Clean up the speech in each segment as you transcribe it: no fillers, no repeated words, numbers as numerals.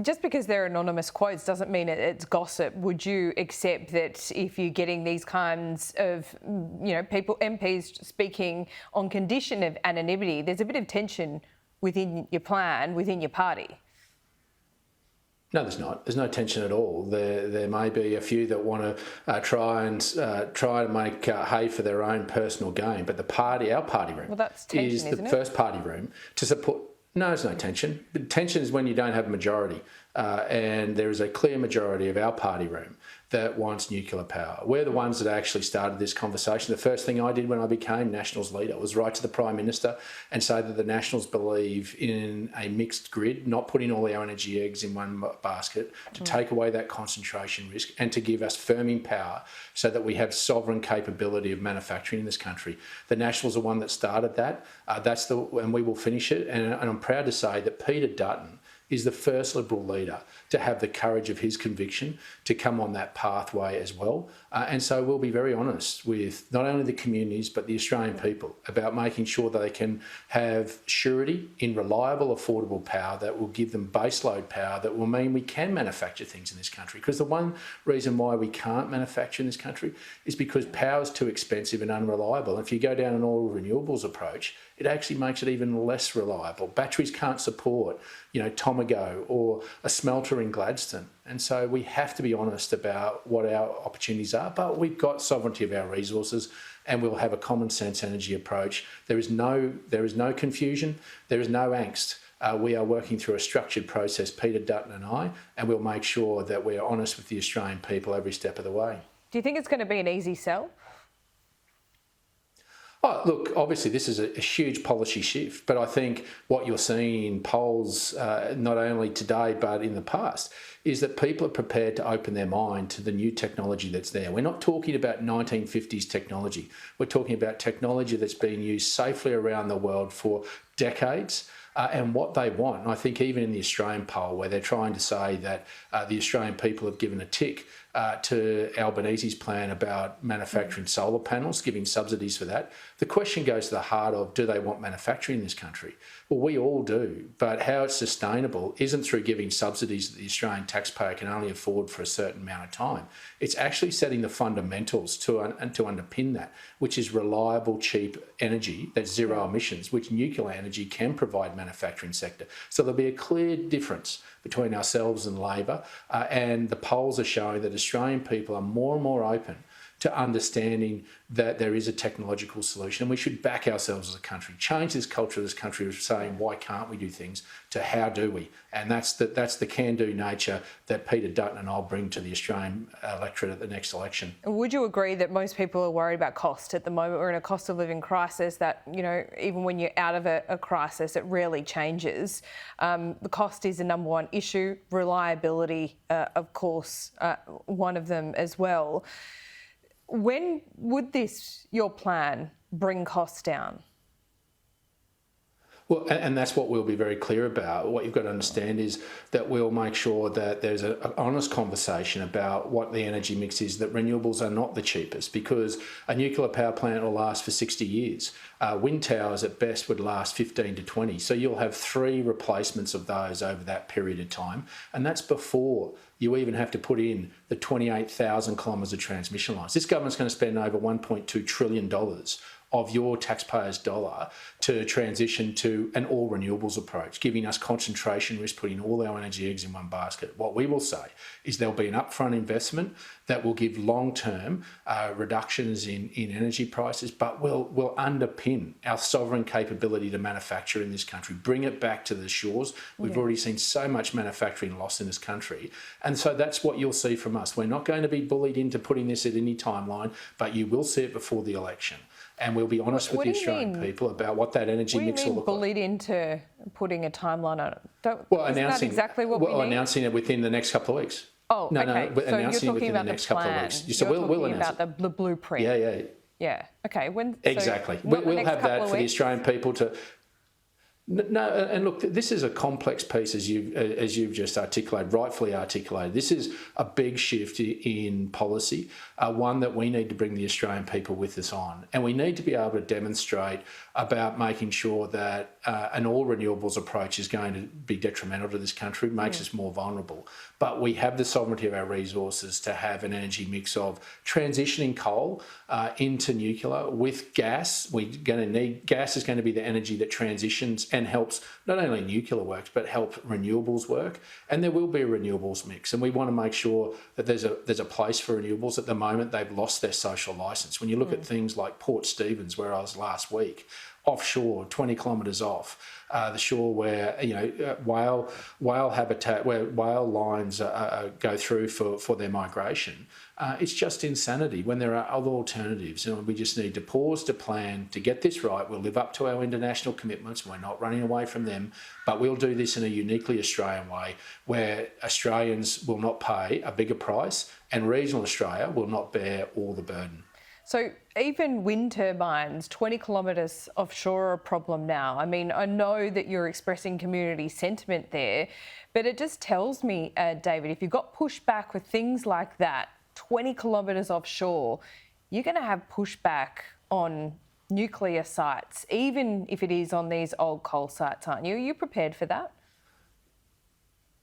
Just because they're anonymous quotes doesn't mean it's gossip. Would you accept that if you're getting these kinds of, people, MPs speaking on condition of anonymity, there's a bit of tension within your plan, within your party? No, there's not. There's no tension at all. There may be a few that want to try to make hay for their own personal gain, but our party room, that's tension, is the isn't it? first party room to support. No, there's no tension. But tension is when you don't have a majority, and there is a clear majority of our party room that wants nuclear power. We're the ones that actually started this conversation. The first thing I did when I became Nationals leader was write to the Prime Minister and say that the Nationals believe in a mixed grid, not putting all our energy eggs in one basket, to take away that concentration risk and to give us firming power so that we have sovereign capability of manufacturing in this country. The Nationals are one that started that. And we will finish it. And I'm proud to say that Peter Dutton is the first Liberal leader to have the courage of his conviction to come on that pathway as well. And so we'll be very honest with not only the communities but the Australian people about making sure that they can have surety in reliable, affordable power that will give them baseload power that will mean we can manufacture things in this country. Because the one reason why we can't manufacture in this country is because power is too expensive and unreliable. If you go down an all renewables approach, it actually makes it even less reliable. Batteries can't support, Tomago or a smelter in Gladstone. And so we have to be honest about what our opportunities are, but we've got sovereignty of our resources and we'll have a common sense energy approach. There is no confusion, there is no angst. We are working through a structured process, Peter Dutton and I, and we'll make sure that we're honest with the Australian people every step of the way. Do you think it's going to be an easy sell? Oh, look, obviously this is a huge policy shift, but I think what you're seeing in polls, not only today but in the past, is that people are prepared to open their mind to the new technology that's there. We're not talking about 1950s technology. We're talking about technology that's been used safely around the world for decades. And what they want. And I think even in the Australian poll, where they're trying to say that the Australian people have given a tick to Albanese's plan about manufacturing solar panels, giving subsidies for that, the question goes to the heart of, do they want manufacturing in this country? Well, we all do, but how it's sustainable isn't through giving subsidies that the Australian taxpayer can only afford for a certain amount of time. It's actually setting the fundamentals to underpin that, which is reliable, cheap energy that's zero emissions, which nuclear energy can provide manufacturing sector. So there'll be a clear difference between ourselves and Labor, and the polls are showing that Australian people are more and more open to understanding that there is a technological solution, and we should back ourselves as a country, change this culture of this country of saying, why can't we do things, to how do we? And that's the can-do nature that Peter Dutton and I'll bring to the Australian electorate at the next election. Would you agree that most people are worried about cost at the moment? We're in a cost of living crisis that, even when you're out of a crisis, it rarely changes. The cost is the number one issue, reliability, of course, one of them as well. When would your plan, bring costs down? Well, and that's what we'll be very clear about. What you've got to understand is that we'll make sure that there's an honest conversation about what the energy mix is, that renewables are not the cheapest, because a nuclear power plant will last for 60 years. Wind towers at best would last 15 to 20. So you'll have 3 replacements of those over that period of time. And that's before you even have to put in the 28,000 kilometres of transmission lines. This government's going to spend over $1.2 trillion of your taxpayers' dollar to transition to an all renewables approach, giving us concentration risk, putting all our energy eggs in one basket. What we will say is there'll be an upfront investment that will give long-term reductions in energy prices, but will underpin our sovereign capability to manufacture in this country, bring it back to the shores. We've already seen so much manufacturing loss in this country. And so that's what you'll see from us. We're not going to be bullied into putting this at any timeline, but you will see it before the election. And we'll be honest with the Australian people about what that energy mix will look like. What do you mean bullied into putting a timeline on it? Isn't that exactly what we need? Announcing it within the next couple of weeks. Oh, okay. So you're talking about the plan. So we'll announce about the blueprint. Yeah. Okay. Exactly. We'll have that for the Australian people to... No, and look, this is a complex piece, as you've just articulated, rightfully articulated. This is a big shift in policy, one that we need to bring the Australian people with us on, and we need to be able to demonstrate about making sure that an all renewables approach is going to be detrimental to this country, makes us more vulnerable. But we have the sovereignty of our resources to have an energy mix of transitioning coal into nuclear with gas. We're going to need gas is going to be the energy that transitions and helps not only nuclear works but help renewables work. And there will be a renewables mix, and we want to make sure that there's a place for renewables. At the moment, they've lost their social licence. When you look at things like Port Stephens, where I was last week, offshore, 20 kilometres off the shore, where whale habitat, where whale lines go through for their migration. It's just insanity when there are other alternatives, and we just need to pause to plan to get this right. We'll live up to our international commitments. We're not running away from them, but we'll do this in a uniquely Australian way, where Australians will not pay a bigger price and regional Australia will not bear all the burden. So even wind turbines 20 kilometres offshore are a problem now. I mean, I know that you're expressing community sentiment there, but it just tells me, David, if you've got pushback with things like that, 20 kilometres offshore, you're going to have pushback on nuclear sites, even if it is on these old coal sites, aren't you? Are you prepared for that?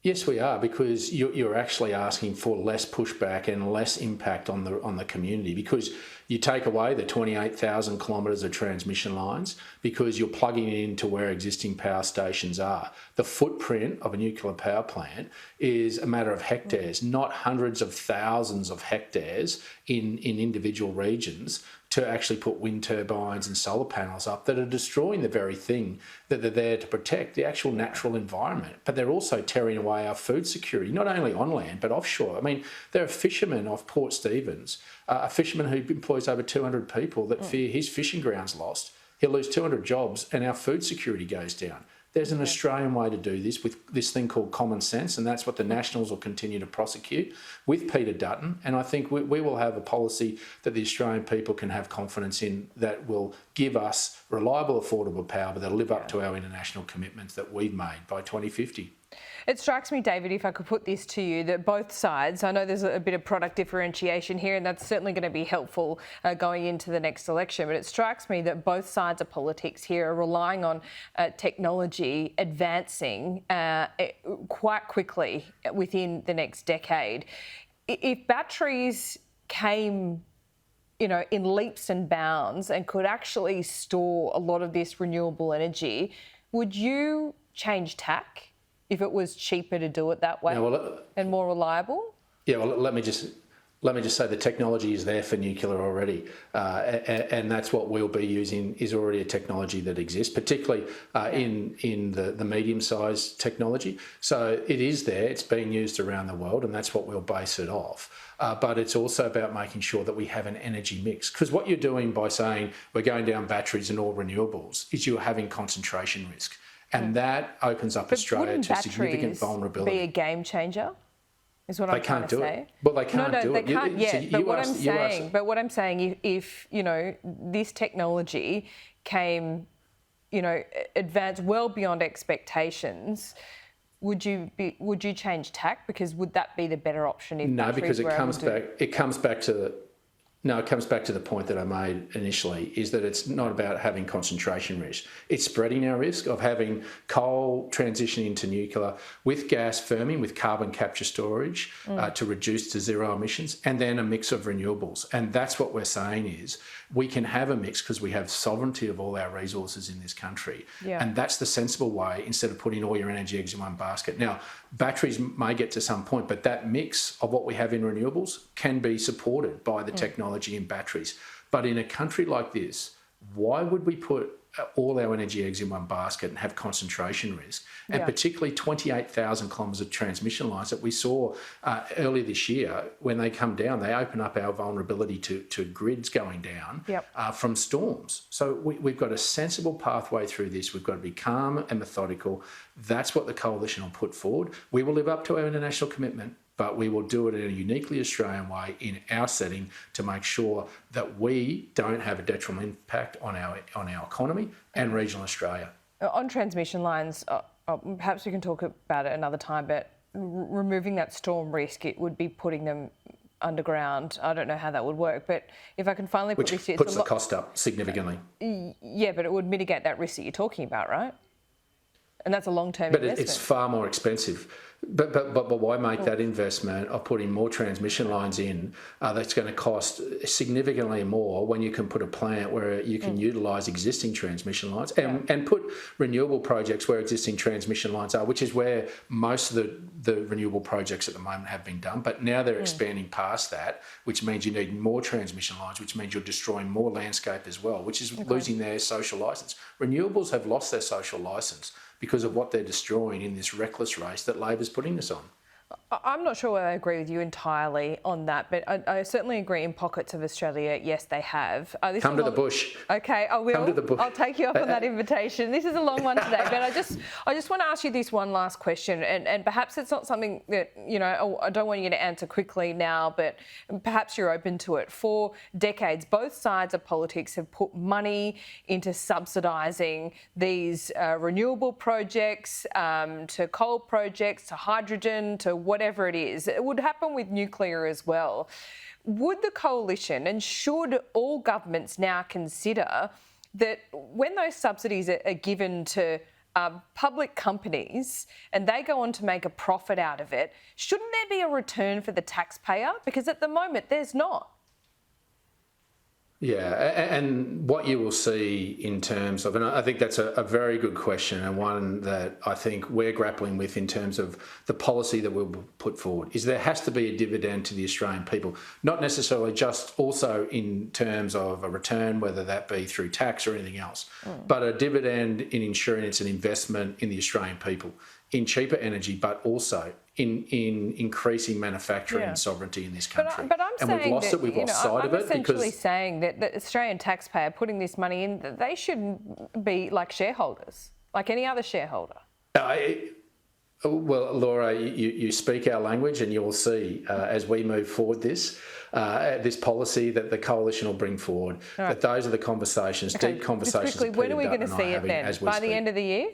Yes, we are, because you're actually asking for less pushback and less impact on the community, because you take away the 28,000 kilometres of transmission lines because you're plugging it into where existing power stations are. The footprint of a nuclear power plant is a matter of hectares, not hundreds of thousands of hectares in individual regions to actually put wind turbines and solar panels up that are destroying the very thing that they're there to protect, the actual natural environment. But they're also tearing away our food security, not only on land, but offshore. I mean, there are fishermen off Port Stephens, a fisherman who employs over 200 people that fear his fishing grounds lost. He'll lose 200 jobs and our food security goes down. There's an Australian way to do this with this thing called common sense, and that's what the Nationals will continue to prosecute with Peter Dutton. And I think we will have a policy that the Australian people can have confidence in, that will give us reliable, affordable power, but that'll live up to our international commitments that we've made by 2050. It strikes me, David, if I could put this to you, that both sides, I know there's a bit of product differentiation here, and that's certainly going to be helpful going into the next election, but it strikes me that both sides of politics here are relying on technology advancing quite quickly within the next decade. If batteries came in leaps and bounds and could actually store a lot of this renewable energy, would you change tack if it was cheaper to do it that way and more reliable? Yeah, well, let me just say the technology is there for nuclear already, and that's what we'll be using is already a technology that exists, particularly in the medium-sized technology. So it is there, it's being used around the world, and that's what we'll base it off. But it's also about making sure that we have an energy mix, because what you're doing by saying we're going down batteries and all renewables is you're having concentration risk. And that opens up Australia to significant vulnerability. Be a game changer, is what I'm trying to say. They can't do it. Well, they can't do it. They can't yet. But what I'm saying, if this technology came, advanced well beyond expectations, would you change tack? Because would that be the better option? If no, because it comes back to the point that I made initially, is that it's not about having concentration risk. It's spreading our risk of having coal transitioning into nuclear with gas firming, with carbon capture storage to reduce to zero emissions, and then a mix of renewables. And that's what we're saying is we can have a mix because we have sovereignty of all our resources in this country. Yeah. And that's the sensible way, instead of putting all your energy eggs in one basket. Now, batteries may get to some point, but that mix of what we have in renewables can be supported by the technology in batteries. But in a country like this, why would we put all our energy eggs in one basket and have concentration risk? And particularly 28,000 kilometres of transmission lines that we saw earlier this year, when they come down, they open up our vulnerability to grids going down from storms. So we've got a sensible pathway through this. We've got to be calm and methodical. That's what the coalition will put forward. We will live up to our international commitment, but we will do it in a uniquely Australian way in our setting to make sure that we don't have a detrimental impact on our economy and regional Australia. On transmission lines, perhaps we can talk about it another time, but removing that storm risk, it would be putting them underground. I don't know how that would work, but if I can finally put this... Which puts the cost up significantly. Yeah, but it would mitigate that risk that you're talking about, right? And that's a long-term investment. But it's far more expensive. But why make that investment of putting more transmission lines in that's going to cost significantly more when you can put a plant where you can utilise existing transmission lines and put renewable projects where existing transmission lines are, which is where most of the renewable projects at the moment have been done. But now they're expanding past that, which means you need more transmission lines, which means you're destroying more landscape as well, which is losing their social licence. Renewables have lost their social licence because of what they're destroying in this reckless race that Labor's putting us on. I'm not sure whether I agree with you entirely on that, but I certainly agree in pockets of Australia, yes, they have. Come to the bush. Okay, I will. Come to the bush. I'll take you up on that invitation. This is a long one today, but I just want to ask you this one last question, and perhaps it's not something that, I don't want you to answer quickly now, but perhaps you're open to it. For decades, both sides of politics have put money into subsidising these renewable projects, to coal projects, to hydrogen, to whatever it is. It would happen with nuclear as well. Would the coalition and should all governments now consider that when those subsidies are given to public companies and they go on to make a profit out of it, shouldn't there be a return for the taxpayer? Because at the moment, there's not. Yeah, and what you will see in terms of, and I think that's a very good question and one that I think we're grappling with in terms of the policy that we'll put forward, is there has to be a dividend to the Australian people, not necessarily just also in terms of a return, whether that be through tax or anything else, but a dividend in ensuring it's an investment in the Australian people, in cheaper energy, but also in increasing manufacturing sovereignty in this country. But I'm and saying we've lost that, it, we've lost sight of it. I'm essentially saying that the Australian taxpayer putting this money in, that they shouldn't be like shareholders, like any other shareholder. Well, Laura, you speak our language, and you'll see as we move forward this policy that the coalition will bring forward, that those are the conversations, deep conversations. Just quickly, when are we going to see it then? By the end of the year?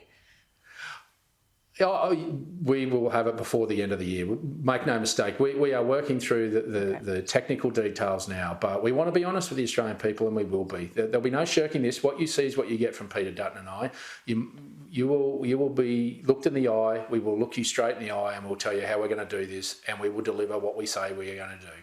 We will have it before the end of the year. Make no mistake, we are working through the technical details now, but we want to be honest with the Australian people, and we will be. There'll be no shirking this. What you see is what you get from Peter Dutton and I. You will be looked in the eye. We will look you straight in the eye, and we'll tell you how we're going to do this, and we will deliver what we say we are going to do.